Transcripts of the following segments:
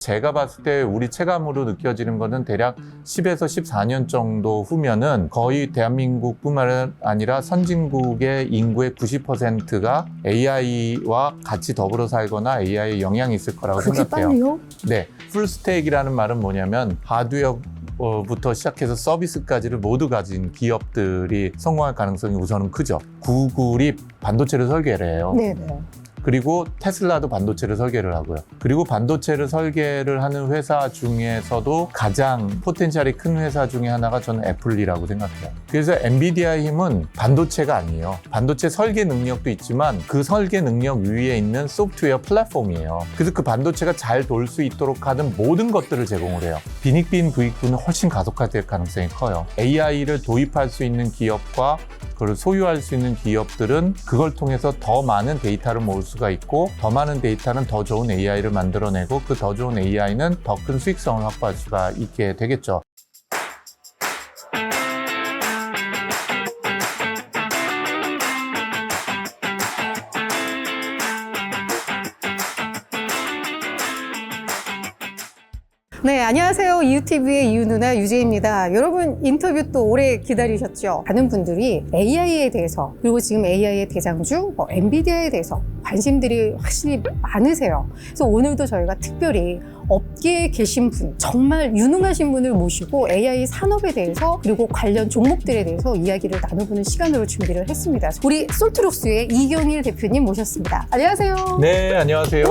제가 봤을 때 우리 체감으로 느껴지는 거는 대략 10에서 14년 정도 후면은 거의 대한민국뿐만 아니라 선진국의 인구의 90%가 AI와 같이 더불어 살거나 AI에 영향이 있을 거라고 그렇게 생각해요. 빨리요? 네, 풀스택이라는 말은 뭐냐면 하드웨어 부터 시작해서 서비스까지를 모두 가진 기업들이 성공할 가능성이 우선은 크죠. 구글이 반도체를 설계를 해요. 네네. 그리고 테슬라도 반도체를 설계를 하고요. 그리고 반도체를 설계를 하는 회사 중에서도 가장 포텐셜이 큰 회사 중에 하나가 저는 애플이라고 생각해요. 그래서 엔비디아의 힘은 반도체가 아니에요. 반도체 설계 능력도 있지만 그 설계 능력 위에 있는 소프트웨어 플랫폼이에요. 그래서 그 반도체가 잘 돌 수 있도록 하는 모든 것들을 제공을 해요. 빈익빈 부익부는 훨씬 가속화될 가능성이 커요. AI를 도입할 수 있는 기업과 그걸 소유할 수 있는 기업들은 그걸 통해서 더 많은 데이터를 모을 수가 있고, 더 많은 데이터는 더 좋은 AI를 만들어내고, 그 더 좋은 AI는 더 큰 수익성을 확보할 수가 있게 되겠죠. 네, 안녕하세요. 이유TV의 이유누나 유재입니다. 여러분 인터뷰 또 오래 기다리셨죠? 많은 분들이 AI에 대해서, 그리고 지금 AI의 대장주 엔비디아에 대해서 관심들이 확실히 많으세요. 그래서 오늘도 저희가 특별히 업계에 계신 분, 정말 유능하신 분을 모시고 AI 산업에 대해서, 그리고 관련 종목들에 대해서 이야기를 나눠보는 시간으로 준비를 했습니다. 우리 솔트룩스의 이경일 대표님 모셨습니다. 안녕하세요. 네, 안녕하세요.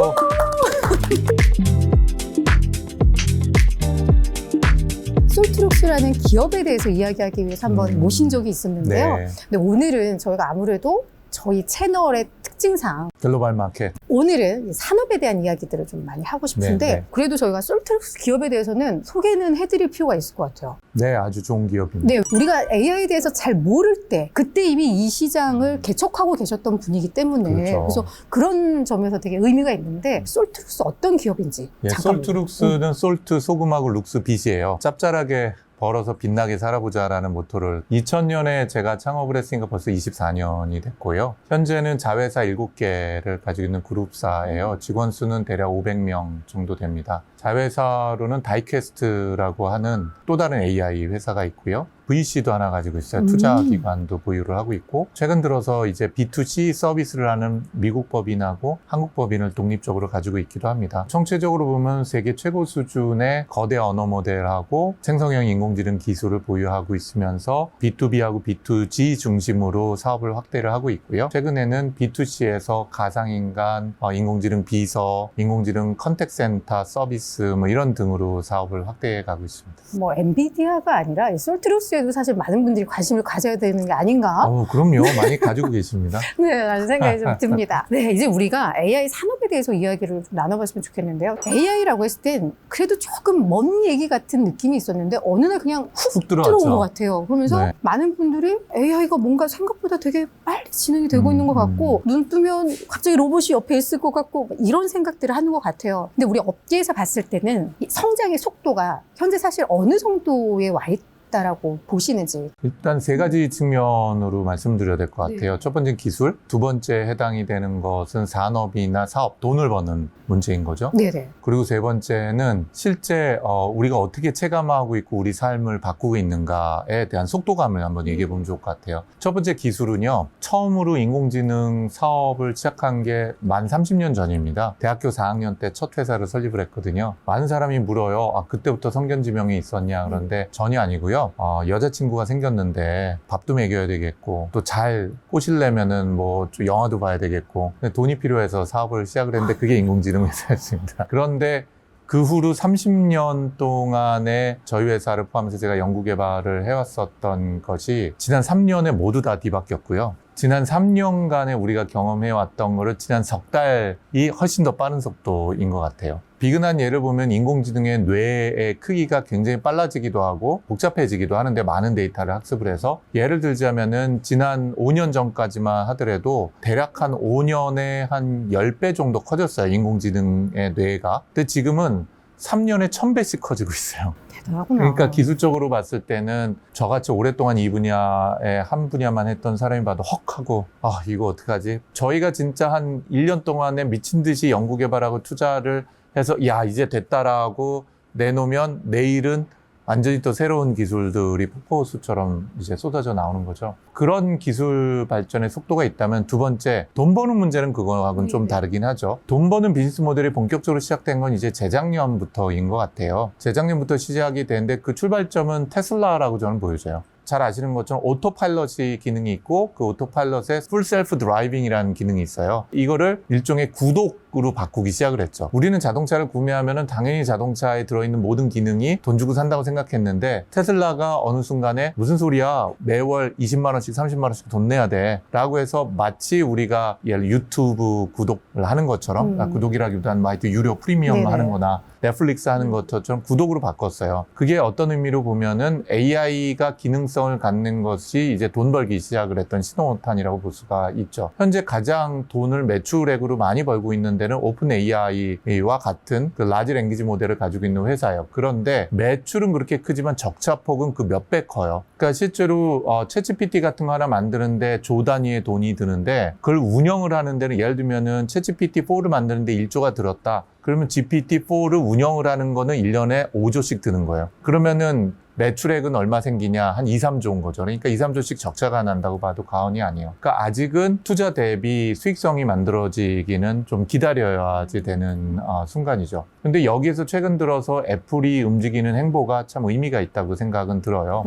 솔트룩스라는 기업에 대해서 이야기하기 위해서 한번 모신 적이 있었는데요. 네. 근데 오늘은 저희가 아무래도 저희 채널의 특징상 글로벌 마켓. 오늘은 산업에 대한 이야기들을 좀 많이 하고 싶은데 네, 네. 그래도 저희가 솔트룩스 기업에 대해서는 소개는 해드릴 필요가 있을 것 같아요. 네, 아주 좋은 기업입니다. 네, 우리가 AI에 대해서 잘 모를 때 그때 이미 이 시장을 개척하고 계셨던 분이기 때문에 그렇죠. 그래서 그런 점에서 되게 의미가 있는데 솔트룩스 어떤 기업인지 예, 잠깐만요. 솔트룩스는 솔트 소금하고 룩스 빛이에요. 짭짤하게 벌어서 빛나게 살아보자라는 모토를 2000년에 제가 창업을 했으니까 벌써 24년이 됐고요. 현재는 자회사 7개를 가지고 있는 그룹사예요. 직원 수는 대략 500명 정도 됩니다. 자회사로는 다이캐스트라고 하는 또 다른 AI 회사가 있고요. VC도 하나 가지고 있어요. 투자기관도 보유를 하고 있고, 최근 들어서 이제 B2C 서비스를 하는 미국 법인하고 한국 법인을 독립적으로 가지고 있기도 합니다. 총체적으로 보면 세계 최고 수준의 거대 언어 모델하고 생성형 인공지능 기술을 보유하고 있으면서 B2B하고 B2G 중심으로 사업을 확대를 하고 있고요. 최근에는 B2C에서 가상인간, 인공지능 비서, 인공지능 컨택센터 서비스 뭐 이런 등으로 사업을 확대해 가고 있습니다. 뭐 엔비디아가 아니라 이 솔트룩스에도 사실 많은 분들이 관심을 가져야 되는 게 아닌가? 그럼요. 많이 가지고 계십니다. 네, 라는 생각이 좀 듭니다. 네, 이제 우리가 AI 산업에 대해서 이야기를 좀 나눠봤으면 좋겠는데요. AI라고 했을 땐 그래도 조금 먼 얘기 같은 느낌이 있었는데 어느 날 그냥 훅 들어왔죠. 들어온 것 같아요. 그러면서 네. 많은 분들이 AI가 뭔가 생각보다 되게 빨리 진행이 되고 있는 것 같고 눈 뜨면 갑자기 로봇이 옆에 있을 것 같고 이런 생각들을 하는 것 같아요. 근데 우리 업계에서 봤을 때는 이 성장의 속도가 현재 사실 어느 정도에 와 있다라고 보시는지. 일단 세 가지 측면으로 말씀드려야 될 것 같아요. 첫 번째는 기술, 두 번째 해당이 되는 것은 산업이나 사업, 돈을 버는 문제인 거죠. 네네. 그리고 세 번째는 실제 우리가 어떻게 체감하고 있고 우리 삶을 바꾸고 있는가에 대한 속도감을 한번 얘기해 보면 좋을 것 같아요. 첫 번째 기술은요, 처음으로 인공지능 사업을 시작한 게 만 30년 전입니다. 대학교 4학년 때 첫 회사를 설립을 했거든요. 많은 사람이 물어요. 그때부터 성견지명이 있었냐? 그런데 전혀 아니고요. 여자친구가 생겼는데 밥도 먹여야 되겠고 또 잘 꼬시려면은 뭐 영화도 봐야 되겠고 돈이 필요해서 사업을 시작을 했는데 그게 인공지능 회사였습니다. 그런데 그 후로 30년 동안에 저희 회사를 포함해서 제가 연구개발을 해왔었던 것이 지난 3년에 모두 다 뒤바뀌었고요. 지난 3년간에 우리가 경험해왔던 거를 지난 석 달이 훨씬 더 빠른 속도인 것 같아요. 비근한 예를 보면 인공지능의 뇌의 크기가 굉장히 빨라지기도 하고 복잡해지기도 하는데 많은 데이터를 학습을 해서 예를 들자면은 지난 5년 전까지만 하더라도 대략 한 5년에 한 10배 정도 커졌어요. 인공지능의 뇌가. 근데 지금은 3년에 1000배씩 커지고 있어요. 대단하구나. 그러니까 기술적으로 봤을 때는 저같이 오랫동안 이 분야에 한 분야만 했던 사람이 봐도 헉 하고 이거 어떡하지? 저희가 진짜 한 1년 동안에 미친 듯이 연구개발하고 투자를 해서 야 이제 됐다라고 내놓으면 내일은 완전히 또 새로운 기술들이 폭포수처럼 이제 쏟아져 나오는 거죠. 그런 기술 발전의 속도가 있다면 두 번째, 돈 버는 문제는 그거하고는 좀 다르긴 하죠. 돈 버는 비즈니스 모델이 본격적으로 시작된 건 이제 재작년부터인 것 같아요. 재작년부터 시작이 되는데 그 출발점은 테슬라라고 저는 보여져요. 잘 아시는 것처럼 오토파일럿이 기능이 있고 그 오토파일럿에 풀 셀프 드라이빙이라는 기능이 있어요. 이거를 일종의 구독으로 바꾸기 시작을 했죠. 우리는 자동차를 구매하면은 당연히 자동차에 들어있는 모든 기능이 돈 주고 산다고 생각했는데 테슬라가 어느 순간에 무슨 소리야 매월 20만 원씩 30만 원씩 돈 내야 돼 라고 해서 마치 우리가 예를 유튜브 구독을 하는 것처럼 구독이라기보다는 하여튼 유료 프리미엄 네네. 하는 거나 넷플릭스 하는 것처럼 구독으로 바꿨어요. 그게 어떤 의미로 보면은 AI가 기능성을 갖는 것이 이제 돈 벌기 시작을 했던 신호탄이라고 볼 수가 있죠. 현재 가장 돈을 매출액으로 많이 벌고 있는 데는 오픈 AI와 같은 그 라지 랭귀지 모델을 가지고 있는 회사예요. 그런데 매출은 그렇게 크지만 적자폭은 그 몇 배 커요. 그러니까 실제로 챗GPT 같은 거 하나 만드는데 조 단위의 돈이 드는데 그걸 운영을 하는 데는 예를 들면은 챗GPT4를 만드는데 1조가 들었다. 그러면 GPT-4를 운영을 하는 거는 1년에 5조씩 드는 거예요. 그러면은 매출액은 얼마 생기냐? 한 2, 3조인 거죠. 그러니까 2, 3조씩 적자가 난다고 봐도 과언이 아니에요. 그러니까 아직은 투자 대비 수익성이 만들어지기는 좀 기다려야지 되는 순간이죠. 근데 여기에서 최근 들어서 애플이 움직이는 행보가 참 의미가 있다고 생각은 들어요.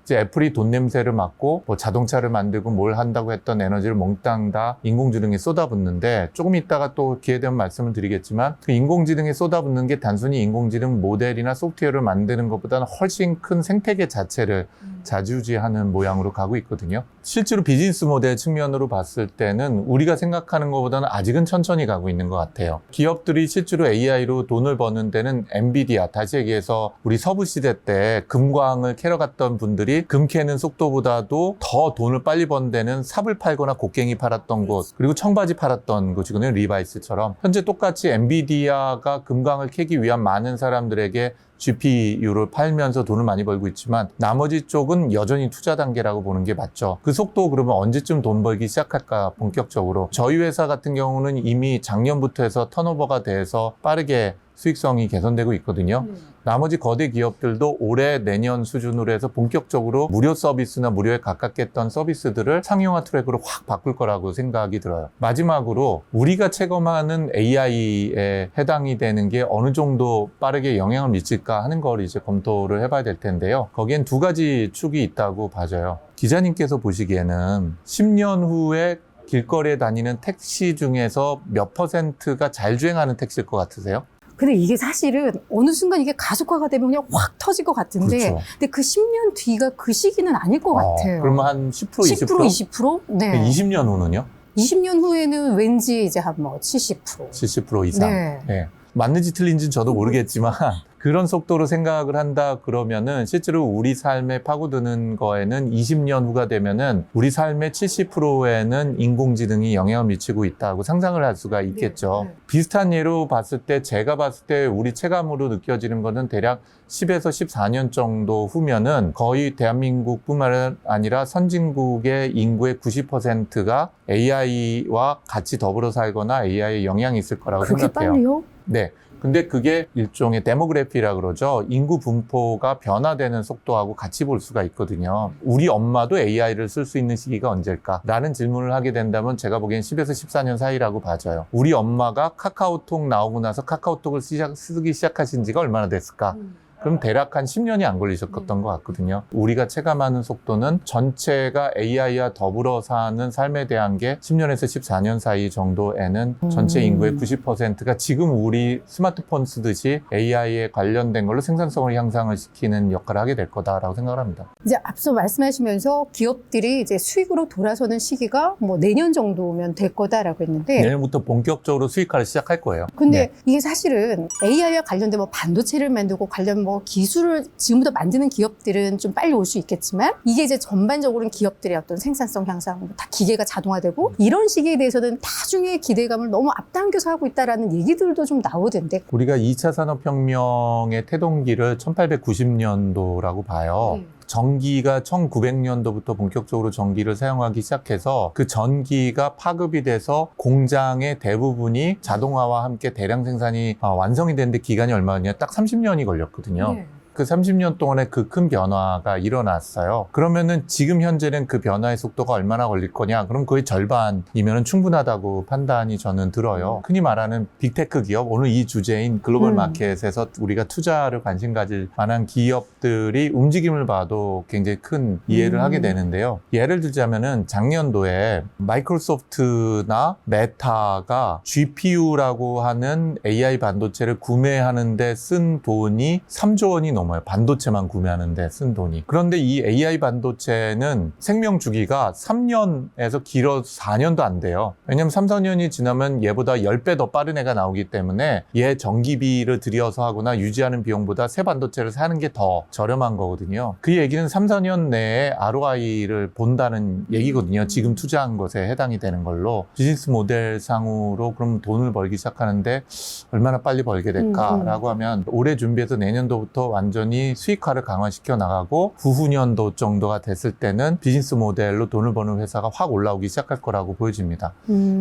이제 애플이 돈 냄새를 맡고 뭐 자동차를 만들고 뭘 한다고 했던 에너지를 몽땅 다 인공지능에 쏟아붓는데 조금 있다가 또 기회 되면 말씀을 드리겠지만 그 인공지능에 쏟아붓는 게 단순히 인공지능 모델이나 소프트웨어를 만드는 것보다는 훨씬 큰 생태계 자체를 좌지우지하는 모양으로 가고 있거든요. 실제로 비즈니스 모델 측면으로 봤을 때는 우리가 생각하는 것보다는 아직은 천천히 가고 있는 것 같아요. 기업들이 실제로 AI로 돈을 버는 데는 엔비디아, 다시 얘기해서 우리 서부 시대 때 금광을 캐러 갔던 분들이 금 캐는 속도보다도 더 돈을 빨리 번 데는 삽을 팔거나 곡괭이 팔았던 곳, 그리고 청바지 팔았던 곳이거든요. 리바이스처럼. 현재 똑같이 엔비디아가 금광을 캐기 위한 많은 사람들에게 GPU를 팔면서 돈을 많이 벌고 있지만 나머지 쪽은 여전히 투자 단계라고 보는 게 맞죠. 그 속도 그러면 언제쯤 돈 벌기 시작할까 본격적으로. 저희 회사 같은 경우는 이미 작년부터 해서 턴오버가 돼서 빠르게 수익성이 개선되고 있거든요. 나머지 거대 기업들도 올해 내년 수준으로 해서 본격적으로 무료 서비스나 무료에 가깝게 했던 서비스들을 상용화 트랙으로 확 바꿀 거라고 생각이 들어요. 마지막으로 우리가 체감하는 AI에 해당이 되는 게 어느 정도 빠르게 영향을 미칠까 하는 걸 이제 검토를 해봐야 될 텐데요. 거기엔 두 가지 축이 있다고 봐져요. 기자님께서 보시기에는 10년 후에 길거리에 다니는 택시 중에서 몇 %가 잘 주행하는 택시일 것 같으세요? 근데 이게 사실은 어느 순간 이게 가속화가 되면 그냥 확 터질 것 같은데 그렇죠. 근데 그 10년 뒤가 그 시기는 아닐 것 같아요. 그러면 한 10%, 10%, 20%? 네. 20년 후는요? 20년 후에는 왠지 이제 한 뭐 70%. 70% 이상. 네. 네. 맞는지 틀린지는 저도 모르겠지만 그런 속도로 생각을 한다 그러면은 실제로 우리 삶에 파고드는 거에는 20년 후가 되면은 우리 삶의 70%에는 인공지능이 영향을 미치고 있다고 상상을 할 수가 있겠죠. 네. 비슷한 예로 봤을 때 제가 봤을 때 우리 체감으로 느껴지는 거는 대략 10에서 14년 정도 후면은 거의 대한민국뿐만 아니라 선진국의 인구의 90%가 AI와 같이 더불어 살거나 AI에 영향이 있을 거라고 그렇게 생각해요. 빨리요? 네. 근데 그게 일종의 데모그래피라 그러죠. 인구 분포가 변화되는 속도하고 같이 볼 수가 있거든요. 우리 엄마도 AI를 쓸 수 있는 시기가 언제일까? 라는 질문을 하게 된다면 제가 보기엔 10에서 14년 사이라고 봐져요. 우리 엄마가 카카오톡 나오고 나서 카카오톡을 쓰기 시작하신 지가 얼마나 됐을까? 그럼 대략 한 10년이 안 걸리셨던 것 같거든요. 우리가 체감하는 속도는 전체가 AI와 더불어 사는 삶에 대한 게 10년에서 14년 사이 정도에는 전체 인구의 90%가 지금 우리 스마트폰 쓰듯이 AI에 관련된 걸로 생산성을 향상을 시키는 역할을 하게 될 거다라고 생각을 합니다. 이제 앞서 말씀하시면서 기업들이 이제 수익으로 돌아서는 시기가 뭐 내년 정도면 될 거다라고 했는데 내년부터 본격적으로 수익화를 시작할 거예요. 근데 네. 이게 사실은 AI와 관련된 뭐 반도체를 만들고 관련 뭐 기술을 지금부터 만드는 기업들은 좀 빨리 올 수 있겠지만 이게 이제 전반적으로는 기업들의 어떤 생산성 향상, 다 기계가 자동화되고 이런 시기에 대해서는 다중의 기대감을 너무 앞당겨서 하고 있다라는 얘기들도 좀 나오던데. 우리가 2차 산업혁명의 태동기를 1890년도라고 봐요. 전기가 1900년도부터 본격적으로 전기를 사용하기 시작해서 그 전기가 파급이 돼서 공장의 대부분이 자동화와 함께 대량 생산이 완성이 되는데 기간이 얼마냐? 딱 30년이 걸렸거든요. 네. 그 30년 동안에 그 큰 변화가 일어났어요. 그러면은 지금 현재는 그 변화의 속도가 얼마나 걸릴 거냐? 그럼 거의 절반이면 충분하다고 판단이 저는 들어요. 흔히 말하는 빅테크 기업, 오늘 이 주제인 글로벌 마켓에서 우리가 투자를 관심 가질 만한 기업들이 움직임을 봐도 굉장히 큰 이해를 하게 되는데요. 예를 들자면은 작년도에 마이크로소프트나 메타가 GPU라고 하는 AI 반도체를 구매하는데 쓴 돈이 3조 원이 넘어요. 반도체만 구매하는데 쓴 돈이. 그런데 이 AI 반도체는 생명 주기가 3년에서 길어서 4년도 안 돼요. 왜냐면 3, 4년이 지나면 얘보다 10배 더 빠른 애가 나오기 때문에 얘 전기비를 들여서 하거나 유지하는 비용보다 새 반도체를 사는 게 더 저렴한 거거든요. 그 얘기는 3, 4년 내에 ROI를 본다는 얘기거든요. 지금 투자한 것에 해당이 되는 걸로. 비즈니스 모델 상으로 그럼 돈을 벌기 시작하는데 얼마나 빨리 벌게 될까라고 하면 올해 준비해서 내년도부터 완전히 수익화를 강화시켜 나가고 후후년도 정도가 됐을 때는 비즈니스 모델로 돈을 버는 회사가 확 올라오기 시작할 거라고 보여집니다.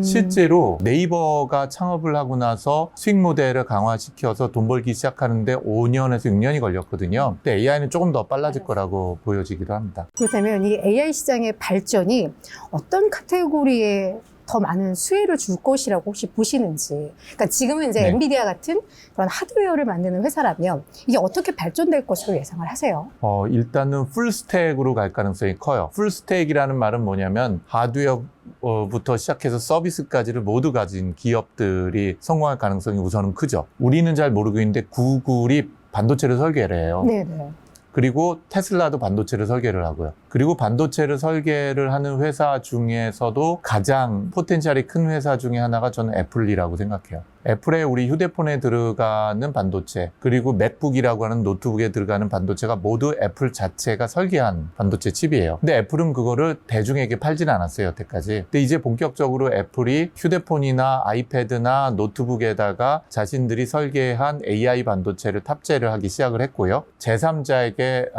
실제로 네이버가 창업을 하고 나서 수익 모델을 강화시켜서 돈 벌기 시작하는데 5년에서 6년이 걸렸거든요. 근데 AI는 조금 더 빨라질 거라고 보여지기도 합니다. 그렇다면 이 AI 시장의 발전이 어떤 카테고리에 더 많은 수혜를 줄 것이라고 혹시 보시는지. 그러니까 지금은 이제 네. 엔비디아 같은 그런 하드웨어를 만드는 회사라면 이게 어떻게 발전될 것으로 예상을 하세요? 일단은 풀스택으로 갈 가능성이 커요. 풀스택이라는 말은 뭐냐면 하드웨어부터 시작해서 서비스까지를 모두 가진 기업들이 성공할 가능성이 우선은 크죠. 우리는 잘 모르고 있는데 구글이 반도체를 설계를 해요. 네네. 그리고 테슬라도 반도체를 설계를 하고요. 그리고 반도체를 설계를 하는 회사 중에서도 가장 포텐셜이 큰 회사 중에 하나가 저는 애플이라고 생각해요. 애플에 우리 휴대폰에 들어가는 반도체, 그리고 맥북이라고 하는 노트북에 들어가는 반도체가 모두 애플 자체가 설계한 반도체 칩이에요. 근데 애플은 그거를 대중에게 팔지는 않았어요, 여태까지. 근데 이제 본격적으로 애플이 휴대폰이나 아이패드나 노트북에다가 자신들이 설계한 AI 반도체를 탑재를 하기 시작을 했고요. 제3자에게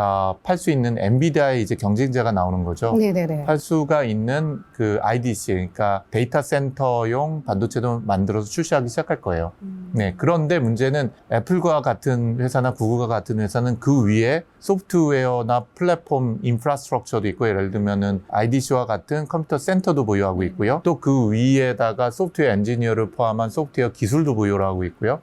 팔 수 있는 엔비디아의 이제 경쟁자가 나오는 거죠. 네네네. 팔 수가 있는 그 IDC, 그러니까 데이터 센터용 반도체도 만들어서 출시하기 시작할 거예요. 네, 그런데 문제는 애플과 같은 회사나 구글과 같은 회사는 그 위에 소프트웨어나 플랫폼 인프라스트럭처도 있고, 예를 들면은 IDC와 같은 컴퓨터 센터도 보유하고 있고요. 또 그 위에다가 소프트웨어 엔지니어를 포함한 소프트웨어 기술도 보유를 하고 있고요.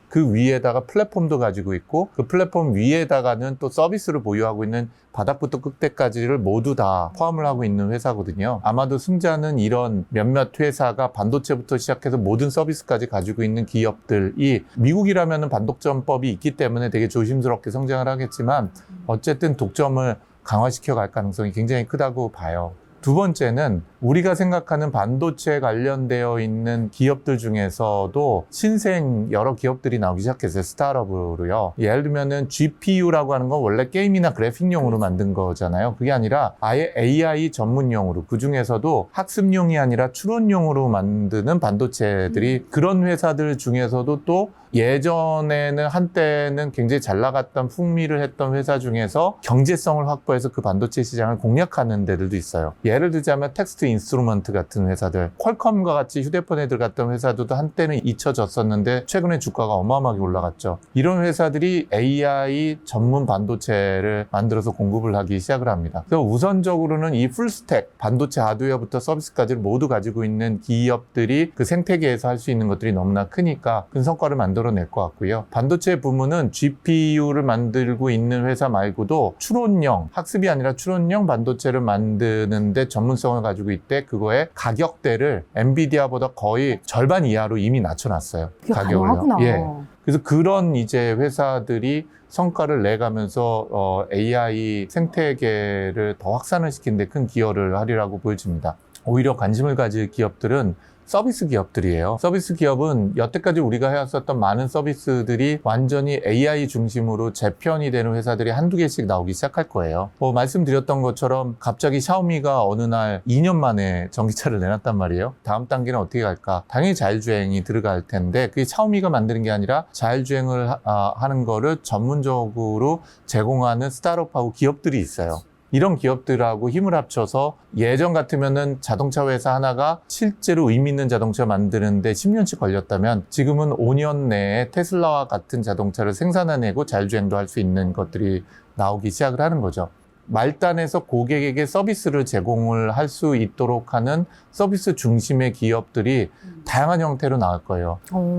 그 위에다가 플랫폼도 가지고 있고, 그 플랫폼 위에다가는 또 서비스를 보유하고 있는 바닥부터 끝에까지를 모두 다 포함을 하고 있는 회사거든요. 아마도 승자는 이런 몇몇 회사가 반도체부터 시작해서 모든 서비스까지 가지고 있는 기업들이, 미국이라면 반독점법이 있기 때문에 되게 조심스럽게 성장을 하겠지만 어쨌든 독점을 강화시켜 갈 가능성이 굉장히 크다고 봐요. 두 번째는 우리가 생각하는 반도체에 관련되어 있는 기업들 중에서도 신생 여러 기업들이 나오기 시작했어요. 스타트업으로요. 예를 들면은 GPU라고 하는 건 원래 게임이나 그래픽용으로 만든 거잖아요. 그게 아니라 아예 AI 전문용으로, 그 중에서도 학습용이 아니라 추론용으로 만드는 반도체들이, 그런 회사들 중에서도 또 예전에는 한때는 굉장히 잘 나갔던 풍미를 했던 회사 중에서 경제성을 확보해서 그 반도체 시장을 공략하는 데들도 있어요. 예를 들자면 텍스트 인스트루먼트 같은 회사들, 퀄컴과 같이 휴대폰에 들어갔던 회사들도 한때는 잊혀졌었는데 최근에 주가가 어마어마하게 올라갔죠. 이런 회사들이 AI 전문 반도체를 만들어서 공급을 하기 시작을 합니다. 그래서 우선적으로는 이 풀스택, 반도체 하드웨어부터 서비스까지를 모두 가지고 있는 기업들이 그 생태계에서 할 수 있는 것들이 너무나 크니까 큰 성과를 만들어낼 것 같고요. 반도체 부문은 GPU를 만들고 있는 회사 말고도 추론형, 학습이 아니라 추론형 반도체를 만드는데 전문성을 가지고 있대. 그거의 가격대를 엔비디아보다 거의 절반 이하로 이미 낮춰놨어요. 그게 가격을요. 가능하구나. 예. 그래서 그런 이제 회사들이 성과를 내가면서 AI 생태계를 더 확산을 시키는 데 큰 기여를 하리라고 보여집니다. 오히려 관심을 가질 기업들은 서비스 기업들이에요. 서비스 기업은 여태까지 우리가 해왔었던 많은 서비스들이 완전히 AI 중심으로 재편이 되는 회사들이 한두 개씩 나오기 시작할 거예요. 말씀드렸던 것처럼 갑자기 샤오미가 어느 날 2년 만에 전기차를 내놨단 말이에요. 다음 단계는 어떻게 갈까? 당연히 자율주행이 들어갈 텐데 그게 샤오미가 만드는 게 아니라 자율주행을 하는 거를 전문적으로 제공하는 스타트업하고 기업들이 있어요. 이런 기업들하고 힘을 합쳐서 예전 같으면은 자동차 회사 하나가 실제로 의미 있는 자동차 만드는데 10년씩 걸렸다면 지금은 5년 내에 테슬라와 같은 자동차를 생산해내고 자율주행도 할 수 있는 것들이 나오기 시작을 하는 거죠. 말단에서 고객에게 서비스를 제공을 할 수 있도록 하는 서비스 중심의 기업들이 다양한 형태로 나올 거예요.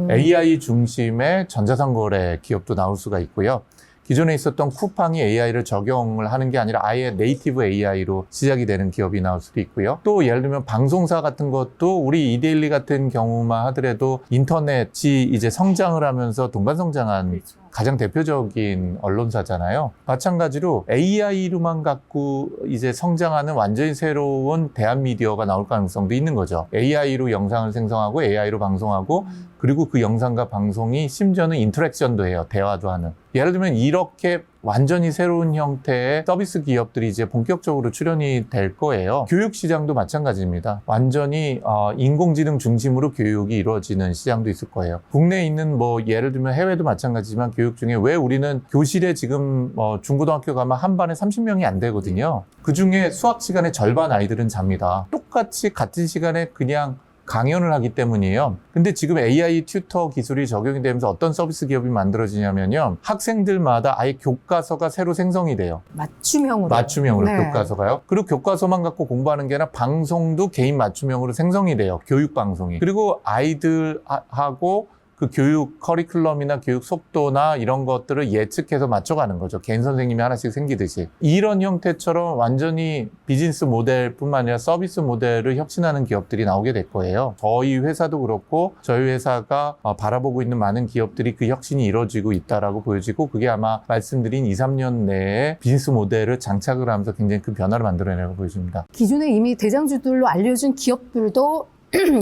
AI 중심의 전자상거래 기업도 나올 수가 있고요. 기존에 있었던 쿠팡이 AI를 적용을 하는 게 아니라 아예 네이티브 AI로 시작이 되는 기업이 나올 수도 있고요. 또 예를 들면 방송사 같은 것도 우리 이데일리 같은 경우만 하더라도 인터넷이 이제 성장을 하면서 동반성장한 그렇죠. 가장 대표적인 언론사잖아요. 마찬가지로 AI로만 갖고 이제 성장하는 완전히 새로운 대한 미디어가 나올 가능성도 있는 거죠. AI로 영상을 생성하고 AI로 방송하고 그리고 그 영상과 방송이 심지어는 인터랙션도 해요. 대화도 하는. 예를 들면 이렇게 완전히 새로운 형태의 서비스 기업들이 이제 본격적으로 출현이 될 거예요. 교육 시장도 마찬가지입니다. 완전히 인공지능 중심으로 교육이 이루어지는 시장도 있을 거예요. 국내에 있는 예를 들면 해외도 마찬가지지만 교육 중에 왜 우리는 교실에 지금 중고등학교 가면 한 반에 30명이 안 되거든요. 그중에 수학 시간에 절반 아이들은 잡니다. 똑같이 같은 시간에 그냥 강연을 하기 때문이에요. 근데 지금 AI 튜터 기술이 적용이 되면서 어떤 서비스 기업이 만들어지냐면요. 학생들마다 아예 교과서가 새로 생성이 돼요. 맞춤형으로 네. 교과서가요. 그리고 교과서만 갖고 공부하는 게 아니라 방송도 개인 맞춤형으로 생성이 돼요. 교육 방송이. 그리고 아이들하고 그 교육 커리큘럼이나 교육 속도나 이런 것들을 예측해서 맞춰가는 거죠. 개인 선생님이 하나씩 생기듯이. 이런 형태처럼 완전히 비즈니스 모델뿐만 아니라 서비스 모델을 혁신하는 기업들이 나오게 될 거예요. 저희 회사도 그렇고 저희 회사가 바라보고 있는 많은 기업들이 그 혁신이 이루어지고 있다라고 보여지고 그게 아마 말씀드린 2, 3년 내에 비즈니스 모델을 장착을 하면서 굉장히 큰 변화를 만들어내고 보여집니다. 기존에 이미 대장주들로 알려진 기업들도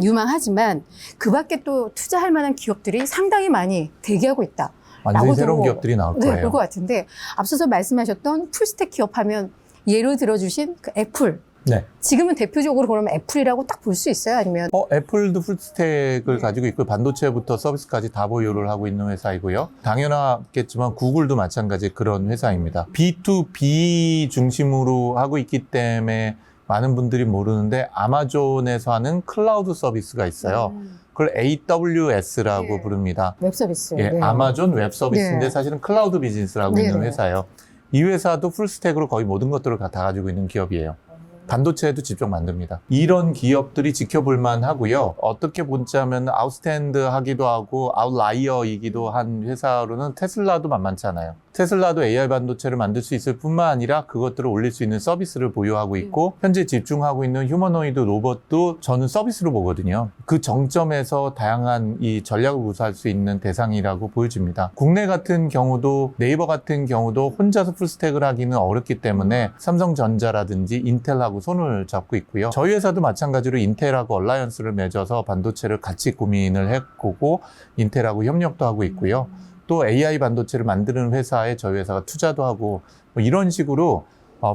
유망하지만 그 밖에 또 투자할 만한 기업들이 상당히 많이 대기하고 있다. 완전히 새로운 기업들이 나올 거예요. 볼 것 같은데 앞서서 말씀하셨던 풀스택 기업하면 예로 들어주신 그 애플. 네. 지금은 대표적으로 그러면 애플이라고 딱 볼 수 있어요? 아니면? 애플도 풀스택을 가지고 있고 반도체부터 서비스까지 다 보유를 하고 있는 회사이고요. 당연하겠지만 구글도 마찬가지 그런 회사입니다. B2B 중심으로 하고 있기 때문에 많은 분들이 모르는데 아마존에서 하는 클라우드 서비스가 있어요. 그걸 AWS라고 부릅니다. 웹 서비스. 예, 아마존 웹 서비스인데 네. 사실은 클라우드 비즈니스라고 네. 있는 회사예요. 이 회사도 풀스택으로 거의 모든 것들을 다 가지고 있는 기업이에요. 반도체도 직접 만듭니다. 이런 기업들이 지켜볼만 하고요. 어떻게 보자면 아웃스탠드 하기도 하고 아웃라이어이기도 한 회사로는 테슬라도 만만치 않아요. 테슬라도 AI 반도체를 만들 수 있을 뿐만 아니라 그것들을 올릴 수 있는 서비스를 보유하고 있고 현재 집중하고 있는 휴머노이드 로봇도 저는 서비스로 보거든요. 그 정점에서 다양한 이 전략을 구사할 수 있는 대상이라고 보여집니다. 국내 같은 경우도 네이버 같은 경우도 혼자서 풀스택을 하기는 어렵기 때문에 삼성전자라든지 인텔하고 손을 잡고 있고요. 저희 회사도 마찬가지로 인텔하고 얼라이언스를 맺어서 반도체를 같이 고민을 해보고 인텔하고 협력도 하고 있고요. 또 AI 반도체를 만드는 회사에 저희 회사가 투자도 하고 이런 식으로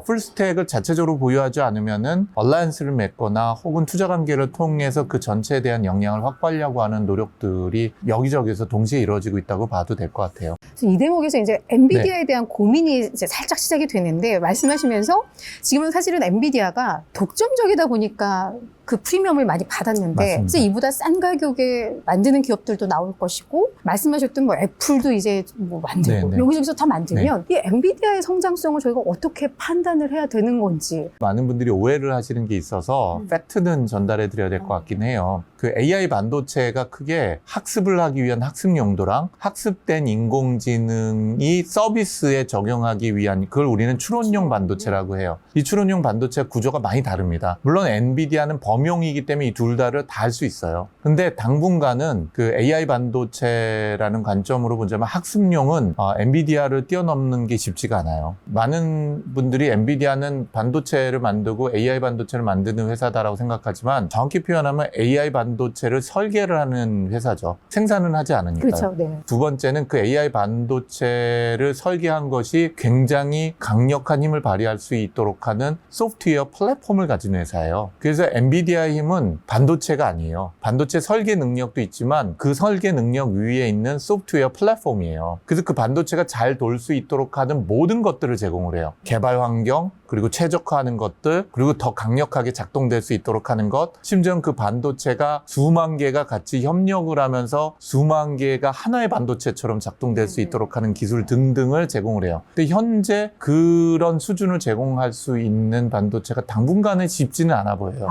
풀스택을 자체적으로 보유하지 않으면은 얼라이언스를 맺거나 혹은 투자 관계를 통해서 그 전체에 대한 역량을 확보하려고 하는 노력들이 여기저기서 동시에 이루어지고 있다고 봐도 될 것 같아요. 이 대목에서 이제 엔비디아에 대한 고민이 이제 살짝 시작이 되는데 말씀하시면서 지금은 사실은 엔비디아가 독점적이다 보니까 그 프리미엄을 많이 받았는데 맞습니다. 이제 이보다 싼 가격에 만드는 기업들도 나올 것이고 말씀하셨던 애플도 이제 만들고 네. 여기저기서 다 만들면 이 엔비디아의 성장성을 저희가 어떻게 판단을 해야 되는 건지. 많은 분들이 오해를 하시는 게 있어서 팩트는 전달해 드려야 될 것 같긴 해요. 그 AI 반도체가 크게 학습을 하기 위한 학습 용도랑 학습된 인공지능이 서비스에 적용하기 위한 그걸 우리는 추론용 반도체라고 해요. 이 추론용 반도체 구조가 많이 다릅니다. 물론 엔비디아는 범용이기 때문에 이 둘 다를 다 할 수 있어요. 근데 당분간은 그 AI 반도체라는 관점으로 보자면 학습용은 엔비디아를 뛰어넘는 게 쉽지가 않아요. 많은 분들이 우리 엔비디아는 반도체를 만들고 AI 반도체를 만드는 회사다라고 생각하지만 정확히 표현하면 AI 반도체를 설계를 하는 회사죠. 생산은 하지 않으니까요. 그렇죠. 네. 두 번째는 그 AI 반도체를 설계한 것이 굉장히 강력한 힘을 발휘할 수 있도록 하는 소프트웨어 플랫폼을 가진 회사예요. 그래서 엔비디아의 힘은 반도체가 아니에요. 반도체 설계 능력도 있지만 그 설계 능력 위에 있는 소프트웨어 플랫폼이에요. 그래서 그 반도체가 잘 돌 수 있도록 하는 모든 것들을 제공을 해요. 개발 환경, 그리고 최적화하는 것들, 그리고 더 강력하게 작동될 수 있도록 하는 것, 심지어 그 반도체가 수만 개가 같이 협력을 하면서 수만 개가 하나의 반도체처럼 작동될 수 있도록 하는 기술 등등을 제공을 해요. 근데 현재 그런 수준을 제공할 수 있는 반도체가 당분간은 쉽지는 않아 보여요.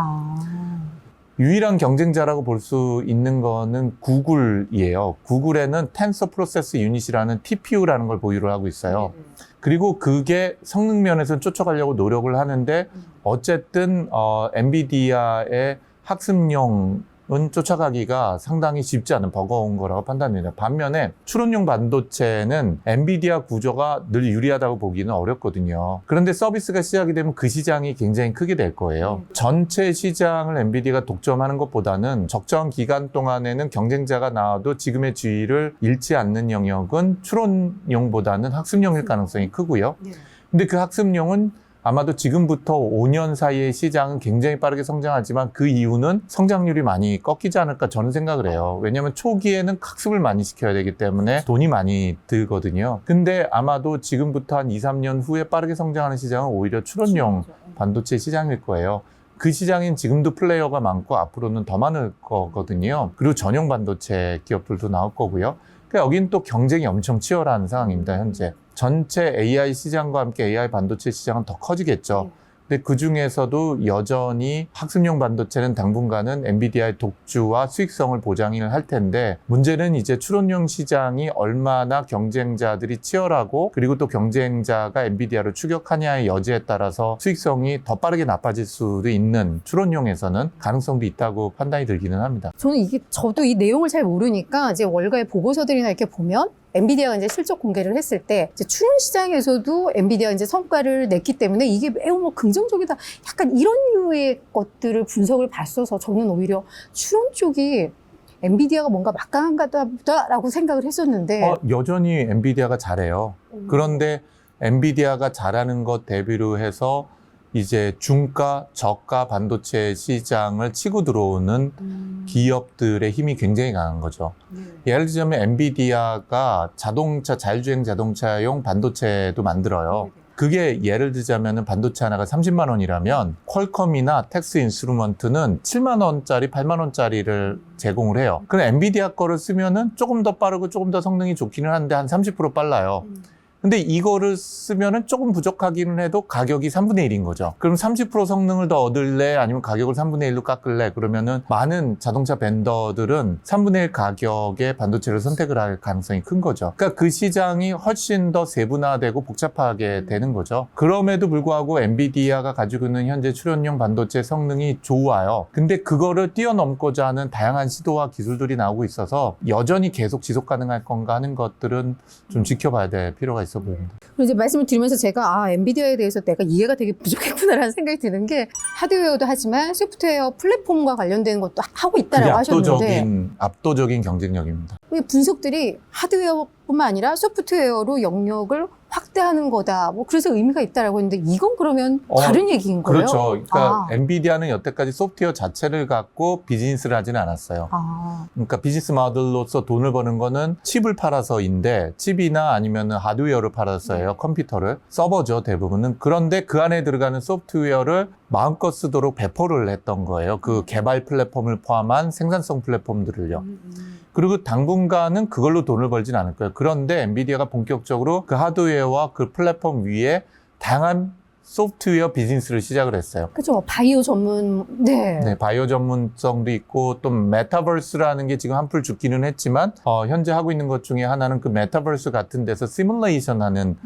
유일한 경쟁자라고 볼 수 있는 거는 구글이에요. 구글에는 텐서 프로세스 유닛이라는 TPU라는 걸 보유를 하고 있어요. 그리고 그게 성능 면에서 쫓아가려고 노력을 하는데 어쨌든 엔비디아의 학습용은 쫓아가기가 상당히 쉽지 않은 버거운 거라고 판단됩니다. 반면에 추론용 반도체는 엔비디아 구조가 늘 유리하다고 보기는 어렵거든요. 그런데 서비스가 시작이 되면 그 시장이 굉장히 크게 될 거예요. 전체 시장을 엔비디아가 독점하는 것보다는 적정한 기간 동안에는 경쟁자가 나와도 지금의 지위를 잃지 않는 영역은 추론용보다는 학습용일 가능성이 크고요. 근데 그 학습용은 아마도 지금부터 5년 사이의 시장은 굉장히 빠르게 성장하지만 그 이유는 성장률이 많이 꺾이지 않을까 저는 생각을 해요. 왜냐하면 초기에는 학습을 많이 시켜야 되기 때문에 돈이 많이 들거든요. 근데 아마도 지금부터 한 2, 3년 후에 빠르게 성장하는 시장은 오히려 추론용 반도체 시장일 거예요. 그 시장엔 지금도 플레이어가 많고 앞으로는 더 많을 거거든요. 그리고 전용 반도체 기업들도 나올 거고요. 그러니까 여긴 또 경쟁이 엄청 치열한 상황입니다, 현재. 전체 AI 시장과 함께 AI 반도체 시장은 더 커지겠죠. 근데 그 중에서도 여전히 학습용 반도체는 당분간은 엔비디아의 독주와 수익성을 보장을 할 텐데 문제는 이제 추론용 시장이 얼마나 경쟁자들이 치열하고 그리고 또 경쟁자가 엔비디아를 추격하냐의 여지에 따라서 수익성이 더 빠르게 나빠질 수도 있는 추론용에서는 가능성도 있다고 판단이 들기는 합니다. 저도 이 내용을 잘 모르니까 이제 월가의 보고서들이나 이렇게 보면 엔비디아가 이제 실적 공개를 했을 때 이제 추론 시장에서도 엔비디아가 이제 성과를 냈기 때문에 이게 매우 뭐 긍정적이다. 약간 이런 류의 것들을 분석을 봤어서 저는 오히려 추론 쪽이 엔비디아가 뭔가 막강한가 보다라고 생각을 했었는데 여전히 엔비디아가 잘해요. 그런데 엔비디아가 잘하는 것 대비로 해서 이제 중가, 저가 반도체 시장을 치고 들어오는 기업들의 힘이 굉장히 강한 거죠. 예를 들자면 엔비디아가 자율주행 자동차용 반도체도 만들어요. 그게 예를 들자면 반도체 하나가 30만 원이라면 퀄컴이나 텍스 인스트루먼트는 7만 원짜리, 8만 원짜리를 제공을 해요. 그럼 엔비디아 거를 쓰면은 조금 더 빠르고 조금 더 성능이 좋기는 한데 한 30% 빨라요. 근데 이거를 쓰면은 조금 부족하기는 해도 가격이 3분의 1인 거죠. 그럼 30% 성능을 더 얻을래? 아니면 가격을 3분의 1로 깎을래? 그러면은 많은 자동차 벤더들은 3분의 1 가격의 반도체를 선택을 할 가능성이 큰 거죠. 그러니까 그 시장이 훨씬 더 세분화되고 복잡하게 되는 거죠. 그럼에도 불구하고 엔비디아가 가지고 있는 현재 추론용 반도체 성능이 좋아요. 근데 그거를 뛰어넘고자 하는 다양한 시도와 기술들이 나오고 있어서 여전히 계속 지속 가능할 건가 하는 것들은 좀 지켜봐야 될 필요가 있어 보입니다. 그리고 이제 말씀을 드리면서 제가 엔비디아에 대해서 내가 이해가 되게 부족했구나라는 생각이 드는 게 하드웨어도 하지만 소프트웨어 플랫폼과 관련된 것도 하고 있다라고 하셨는데 압도적인 경쟁력입니다. 분석들이 하드웨어뿐만 아니라 소프트웨어로 영역을 확대하는 거다. 뭐 그래서 의미가 있다라고 했는데 이건 그러면 다른 얘기인 거예요? 그렇죠. 그러니까 엔비디아는 여태까지 소프트웨어 자체를 갖고 비즈니스를 하지는 않았어요. 그러니까 비즈니스 모델로서 돈을 버는 거는 칩을 팔아서인데 칩이나 아니면 하드웨어를 팔아서예요. 컴퓨터를. 서버죠, 대부분은. 그런데 그 안에 들어가는 소프트웨어를 마음껏 쓰도록 배포를 했던 거예요. 그 개발 플랫폼을 포함한 생산성 플랫폼들을요. 그리고 당분간은 그걸로 돈을 벌진 않을 거예요. 그런데 엔비디아가 본격적으로 그 하드웨어와 그 플랫폼 위에 다양한 소프트웨어 비즈니스를 시작을 했어요. 그렇죠. 바이오 전문, 네, 바이오 전문성도 있고 또 메타버스라는 게 지금 한풀 죽기는 했지만 현재 하고 있는 것 중에 하나는 그 메타버스 같은 데서 시뮬레이션 하는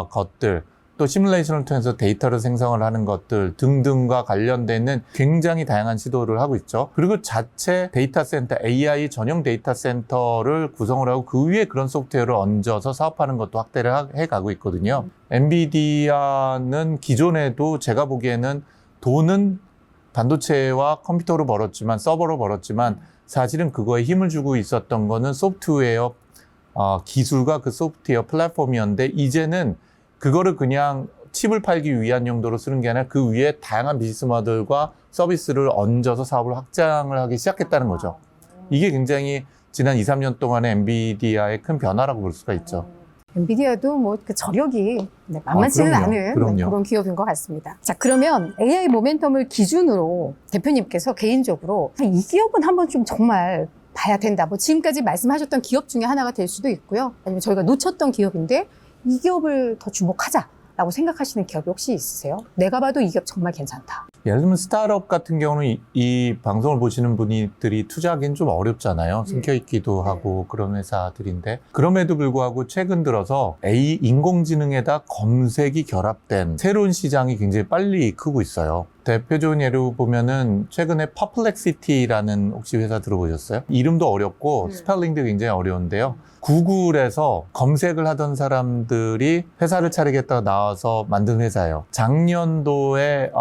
것들 또 시뮬레이션을 통해서 데이터를 생성을 하는 것들 등등과 관련되는 굉장히 다양한 시도를 하고 있죠. 그리고 자체 데이터 센터, AI 전용 데이터 센터를 구성을 하고 그 위에 그런 소프트웨어를 얹어서 사업하는 것도 확대를 해가고 있거든요. 엔비디아는 기존에도 제가 보기에는 돈은 반도체와 컴퓨터로 벌었지만, 서버로 벌었지만 사실은 그거에 힘을 주고 있었던 거는 소프트웨어 기술과 그 소프트웨어 플랫폼이었는데, 이제는 그거를 그냥 칩을 팔기 위한 용도로 쓰는 게 아니라 그 위에 다양한 비즈니스 모델과 서비스를 얹어서 사업을 확장을 하기 시작했다는 거죠. 이게 굉장히 지난 2, 3년 동안의 엔비디아의 큰 변화라고 볼 수가 있죠. 엔비디아도 뭐 그 저력이 만만치는 그럼요. 않은 그럼요. 그런 기업인 것 같습니다. 자, 그러면 AI 모멘텀을 기준으로 대표님께서 개인적으로 이 기업은 한번 좀 정말 봐야 된다. 뭐 지금까지 말씀하셨던 기업 중에 하나가 될 수도 있고요. 아니면 저희가 놓쳤던 기업인데 이 기업을 더 주목하자라고 생각하시는 기업이 혹시 있으세요? 내가 봐도 이 기업 정말 괜찮다. 예를 들면 스타트업 같은 경우는 이 방송을 보시는 분들이 투자하기는 좀 어렵잖아요. 숨겨있기도 하고 그런 회사들인데, 그럼에도 불구하고 최근 들어서 인공지능에다 검색이 결합된 새로운 시장이 굉장히 빨리 크고 있어요. 대표적인 예로 보면은 최근에 퍼플렉시티라는 혹시 회사 들어보셨어요? 이름도 어렵고 스펠링도 굉장히 어려운데요. 구글에서 검색을 하던 사람들이 회사를 차리겠다고 나와서 만든 회사예요. 작년도에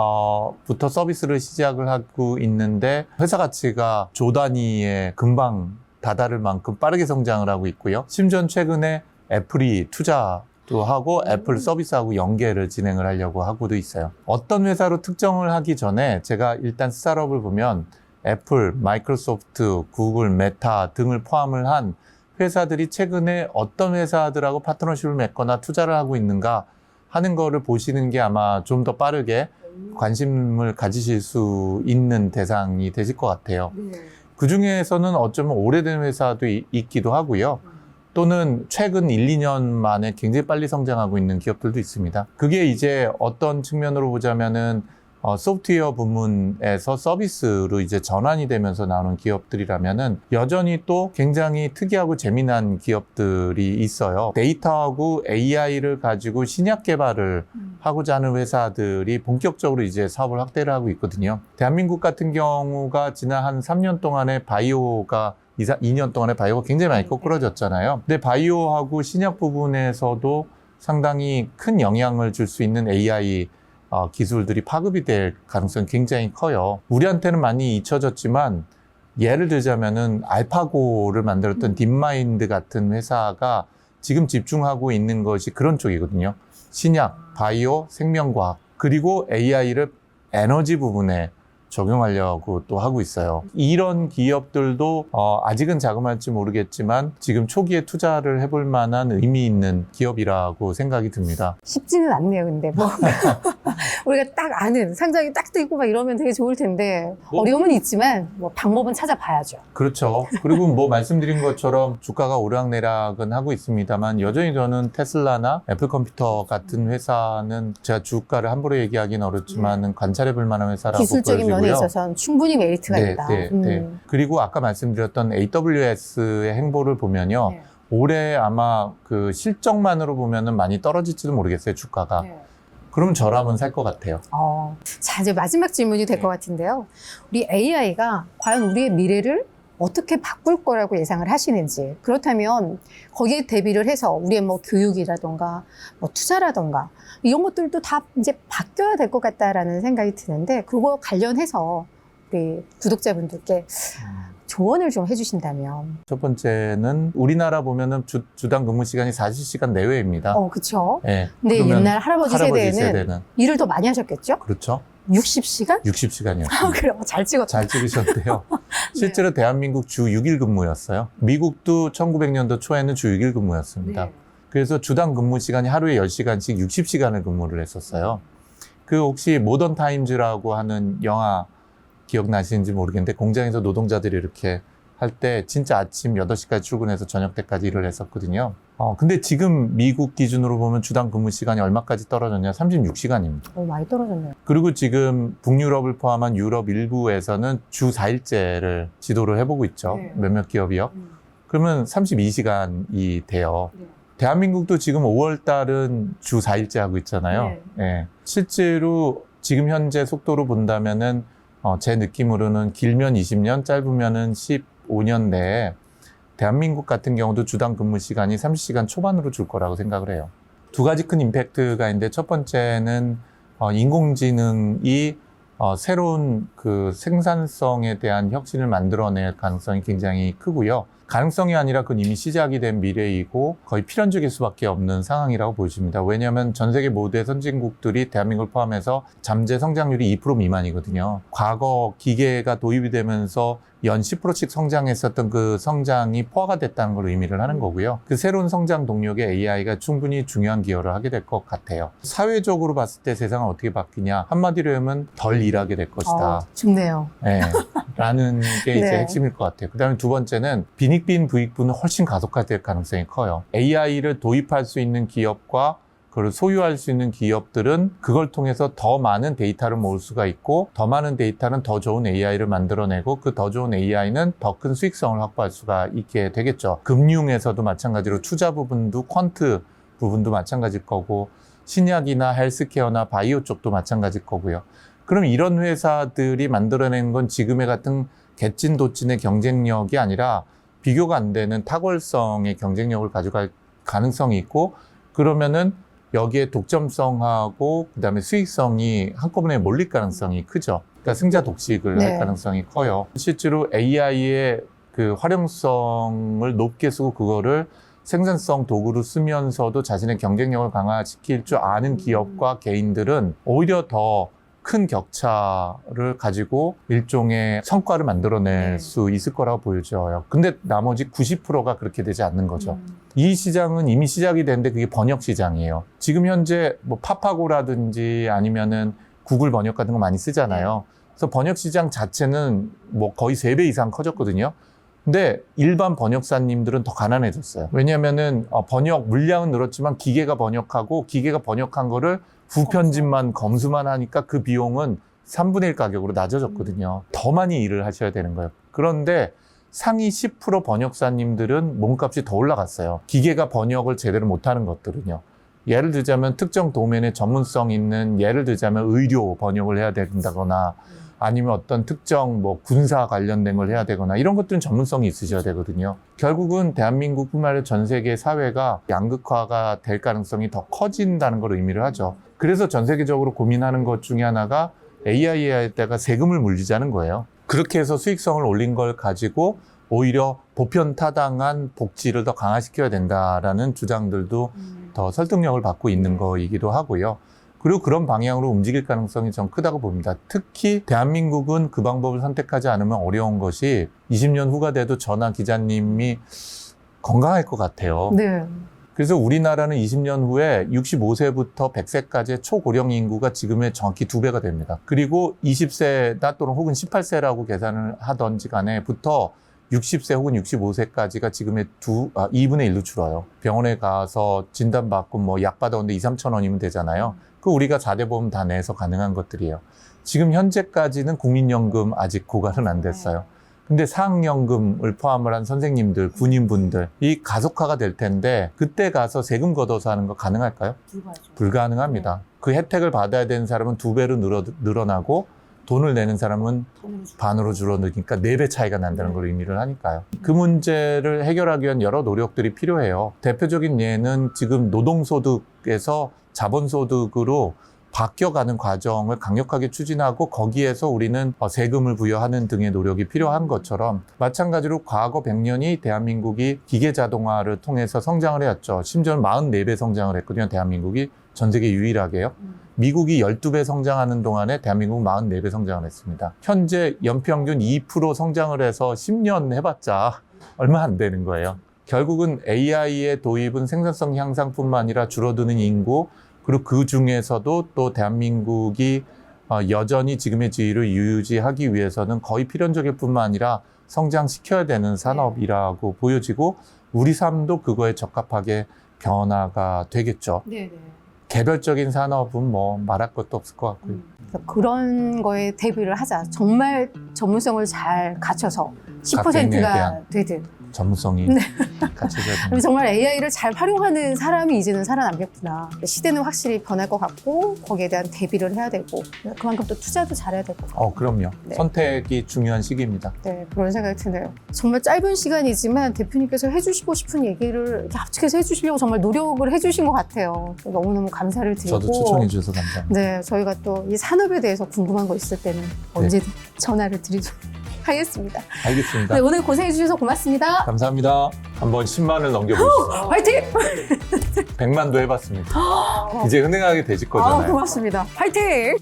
부터 서비스를 시작을 하고 있는데 회사 가치가 조 단위에 금방 다다를 만큼 빠르게 성장을 하고 있고요. 심지어 최근에 애플이 투자도 하고 애플 서비스하고 연계를 진행을 하려고 하고도 있어요. 어떤 회사로 특정을 하기 전에 제가 일단 스타트업을 보면 애플, 마이크로소프트, 구글, 메타 등을 포함을 한 회사들이 최근에 어떤 회사들하고 파트너십을 맺거나 투자를 하고 있는가 하는 거를 보시는 게 아마 좀 더 빠르게 관심을 가지실 수 있는 대상이 되실 것 같아요. 그 중에서는 어쩌면 오래된 회사도 있기도 하고요. 또는 최근 1, 2년 만에 굉장히 빨리 성장하고 있는 기업들도 있습니다. 그게 이제 어떤 측면으로 보자면은 소프트웨어 부문에서 서비스로 이제 전환이 되면서 나오는 기업들이라면은 여전히 또 굉장히 특이하고 재미난 기업들이 있어요. 데이터하고 AI를 가지고 신약 개발을 하고자 하는 회사들이 본격적으로 이제 사업을 확대를 하고 있거든요. 대한민국 같은 경우가 지난 한 3년 동안에 바이오가 2년 동안에 바이오가 굉장히 많이 거꾸러졌잖아요. 근데 바이오하고 신약 부분에서도 상당히 큰 영향을 줄 수 있는 AI 기술들이 파급이 될 가능성이 굉장히 커요. 우리한테는 많이 잊혀졌지만 예를 들자면은 알파고를 만들었던 딥마인드 같은 회사가 지금 집중하고 있는 것이 그런 쪽이거든요. 신약, 바이오, 생명과학, 그리고 AI를 에너지 부분에 적용하려고 또 하고 있어요. 이런 기업들도 아직은 자그마할지 모르겠지만 지금 초기에 투자를 해볼 만한 의미 있는 기업이라고 생각이 듭니다. 쉽지는 않네요, 근데 뭐 우리가 딱 아는 상장이 딱 뜨고 막 이러면 되게 좋을 텐데 어려움은 있지만 뭐 방법은 찾아봐야죠. 그렇죠. 그리고 뭐 말씀드린 것처럼 주가가 오락내락은 하고 있습니다만 여전히 저는 테슬라나 애플 컴퓨터 같은 회사는 제가 주가를 함부로 얘기하기는 어렵지만 관찰해볼 만한 회사라고 기술적인 보여지고요. 면에 있어서는 충분히 메리트가 있다. 네. 그리고 아까 말씀드렸던 AWS의 행보를 보면요. 네. 올해 아마 그 실적만으로 보면은 많이 떨어질지도 모르겠어요, 주가가. 네. 그럼 저라면 살 것 같아요. 자, 이제 마지막 질문이 될 것 같은데요. 우리 AI가 과연 우리의 미래를 어떻게 바꿀 거라고 예상을 하시는지, 그렇다면 거기에 대비를 해서 우리의 뭐 교육이라던가 뭐 투자라던가 이런 것들도 다 이제 바뀌어야 될 것 같다라는 생각이 드는데, 그거 관련해서 우리 구독자분들께 조언을 좀 해주신다면. 첫 번째는 우리나라 보면은 주당 근무 시간이 40시간 내외입니다. 그렇죠. 네. 근데 옛날 할아버지 세대는 일을 더 많이 하셨겠죠? 그렇죠. 60시간? 60시간이었어요. 그래, 잘 찍었다. 잘 찍으셨대요. 실제로 대한민국 주 6일 근무였어요. 미국도 1900년도 초에는 주 6일 근무였습니다. 네. 그래서 주당 근무 시간이 하루에 10시간씩 60시간을 근무를 했었어요. 그 혹시 모던 타임즈라고 하는 영화 기억나시는지 모르겠는데, 공장에서 노동자들이 이렇게 할 때 진짜 아침 8시까지 출근해서 저녁 때까지 일을 했었거든요. 근데 지금 미국 기준으로 보면 주당 근무 시간이 얼마까지 떨어졌냐? 36시간입니다. 많이 떨어졌네요. 그리고 지금 북유럽을 포함한 유럽 일부에서는 주 4일제를 지도를 해보고 있죠. 네. 몇몇 기업이요. 그러면 32시간이 돼요. 네. 대한민국도 지금 5월 달은 주 4일제 하고 있잖아요. 예. 실제로 지금 현재 속도로 본다면은 제 느낌으로는 길면 20년, 짧으면은 15년 내에 대한민국 같은 경우도 주당 근무 시간이 30시간 초반으로 줄 거라고 생각을 해요. 두 가지 큰 임팩트가 있는데 첫 번째는 인공지능이 새로운 그 생산성에 대한 혁신을 만들어낼 가능성이 굉장히 크고요. 가능성이 아니라 그건 이미 시작이 된 미래이고 거의 필연적일 수밖에 없는 상황이라고 보여집니다. 왜냐하면 전 세계 모두의 선진국들이 대한민국을 포함해서 잠재 성장률이 2% 미만이거든요. 과거 기계가 도입이 되면서 연 10%씩 성장했었던 그 성장이 포화가 됐다는 걸 의미를 하는 거고요. 그 새로운 성장 동력에 AI가 충분히 중요한 기여를 하게 될 것 같아요. 사회적으로 봤을 때 세상은 어떻게 바뀌냐? 한마디로 하면 덜 일하게 될 것이다. 좋네요. 네, 라는 게 이제 네. 핵심일 것 같아요. 그 다음에 두 번째는 빈익빈 부익부는 훨씬 가속화될 가능성이 커요. AI를 도입할 수 있는 기업과 그걸 소유할 수 있는 기업들은 그걸 통해서 더 많은 데이터를 모을 수가 있고 더 많은 데이터는 더 좋은 AI를 만들어내고 그 더 좋은 AI는 더 큰 수익성을 확보할 수가 있게 되겠죠. 금융에서도 마찬가지로 투자 부분도 퀀트 부분도 마찬가지일 거고 신약이나 헬스케어나 바이오 쪽도 마찬가지일 거고요. 그럼 이런 회사들이 만들어낸 건 지금의 같은 개찐도찐의 경쟁력이 아니라 비교가 안 되는 탁월성의 경쟁력을 가져갈 가능성이 있고 그러면은 여기에 독점성하고 그다음에 수익성이 한꺼번에 몰릴 가능성이 크죠. 그러니까 승자 독식을 네. 할 가능성이 커요. 실제로 AI의 그 활용성을 높게 쓰고 그거를 생산성 도구로 쓰면서도 자신의 경쟁력을 강화시킬 줄 아는 기업과 개인들은 오히려 더 큰 격차를 가지고 일종의 성과를 만들어낼 네. 수 있을 거라고 보여져요. 근데 나머지 90%가 그렇게 되지 않는 거죠. 이 시장은 이미 시작이 됐는데 그게 번역 시장이에요. 지금 현재 뭐 파파고라든지 아니면은 구글 번역 같은 거 많이 쓰잖아요. 그래서 번역 시장 자체는 뭐 거의 3배 이상 커졌거든요. 근데 일반 번역사님들은 더 가난해졌어요. 왜냐면은 번역 물량은 늘었지만 기계가 번역하고 기계가 번역한 거를 부편집만 검수만 하니까 그 비용은 3분의 1 가격으로 낮아졌거든요. 더 많이 일을 하셔야 되는 거예요. 그런데 상위 10% 번역사님들은 몸값이 더 올라갔어요. 기계가 번역을 제대로 못하는 것들은요. 예를 들자면 특정 도면에 전문성 있는 예를 들자면 의료 번역을 해야 된다거나 아니면 어떤 특정 뭐 군사 관련된 걸 해야 되거나 이런 것들은 전문성이 있으셔야 되거든요. 결국은 대한민국뿐만 아니라 전 세계 사회가 양극화가 될 가능성이 더 커진다는 걸 의미를 하죠. 그래서 전 세계적으로 고민하는 것 중에 하나가 AI에다가 세금을 물리자는 거예요. 그렇게 해서 수익성을 올린 걸 가지고 오히려 보편타당한 복지를 더 강화시켜야 된다라는 주장들도 더 설득력을 받고 있는 거이기도 하고요. 그리고 그런 방향으로 움직일 가능성이 좀 크다고 봅니다. 특히 대한민국은 그 방법을 선택하지 않으면 어려운 것이 20년 후가 돼도 저나 기자님이 건강할 것 같아요. 네. 그래서 우리나라는 20년 후에 65세부터 100세까지의 초고령 인구가 지금의 정확히 2배가 됩니다. 그리고 20세나 또는 혹은 18세라고 계산을 하던지 간에부터 60세 혹은 65세까지가 지금의 2분의 1로 줄어요. 병원에 가서 진단받고 뭐 약 받아오는데 2, 3천 원이면 되잖아요. 그 우리가 4대 보험 다 내서 가능한 것들이에요. 지금 현재까지는 국민연금 아직 고갈은 안 됐어요. 근데 사학연금을 포함을 한 선생님들, 군인분들이 가속화가 될 텐데 그때 가서 세금 걷어서 하는 거 가능할까요? 불가능합니다. 그 혜택을 받아야 되는 사람은 2배로 늘어나고 돈을 내는 사람은 반으로 줄어드니까 4배 차이가 난다는 걸 의미를 하니까요. 그 문제를 해결하기 위한 여러 노력들이 필요해요. 대표적인 예는 지금 노동소득에서 자본소득으로 바뀌어가는 과정을 강력하게 추진하고 거기에서 우리는 세금을 부여하는 등의 노력이 필요한 것처럼 마찬가지로 과거 100년이 대한민국이 기계자동화를 통해서 성장을 해왔죠. 심지어는 44배 성장을 했거든요. 대한민국이 전 세계 유일하게요. 미국이 12배 성장하는 동안에 대한민국은 44배 성장을 했습니다. 현재 연평균 2% 성장을 해서 10년 해봤자 얼마 안 되는 거예요. 결국은 AI의 도입은 생산성 향상뿐만 아니라 줄어드는 인구 그리고 그 중에서도 또 대한민국이 여전히 지금의 지위를 유지하기 위해서는 거의 필연적일 뿐만 아니라 성장시켜야 되는 산업이라고 보여지고 우리 삶도 그거에 적합하게 변화가 되겠죠. 네네. 개별적인 산업은 뭐 말할 것도 없을 것 같고요. 그런 거에 대비를 하자. 정말 전문성을 잘 갖춰서 각 개인에 10%가 대한. 되든 전문성이 갖춰져야 됩니다. 정말 AI를 잘 활용하는 사람이 이제는 살아남겠구나. 시대는 확실히 변할 것 같고 거기에 대한 대비를 해야 되고 그만큼 또 투자도 잘해야 될 것 같아요. 그럼요. 네. 선택이 중요한 시기입니다. 네, 그런 생각이 드네요. 정말 짧은 시간이지만 대표님께서 해주시고 싶은 얘기를 이렇게 압축해서 해주시려고 정말 노력을 해주신 것 같아요. 너무너무 감사를 드리고 저도 추천해 주셔서 감사합니다. 네, 저희가 또 이 산업에 대해서 궁금한 거 있을 때는 언제든 전화를 드리도록 하겠습니다. 알겠습니다. 네, 오늘 고생해 주셔서 고맙습니다. 감사합니다. 한번 10만을 넘겨보시죠. 화이팅! 100만도 해봤습니다. 이제 은행하게 되실 거잖아요. 고맙습니다. 화이팅!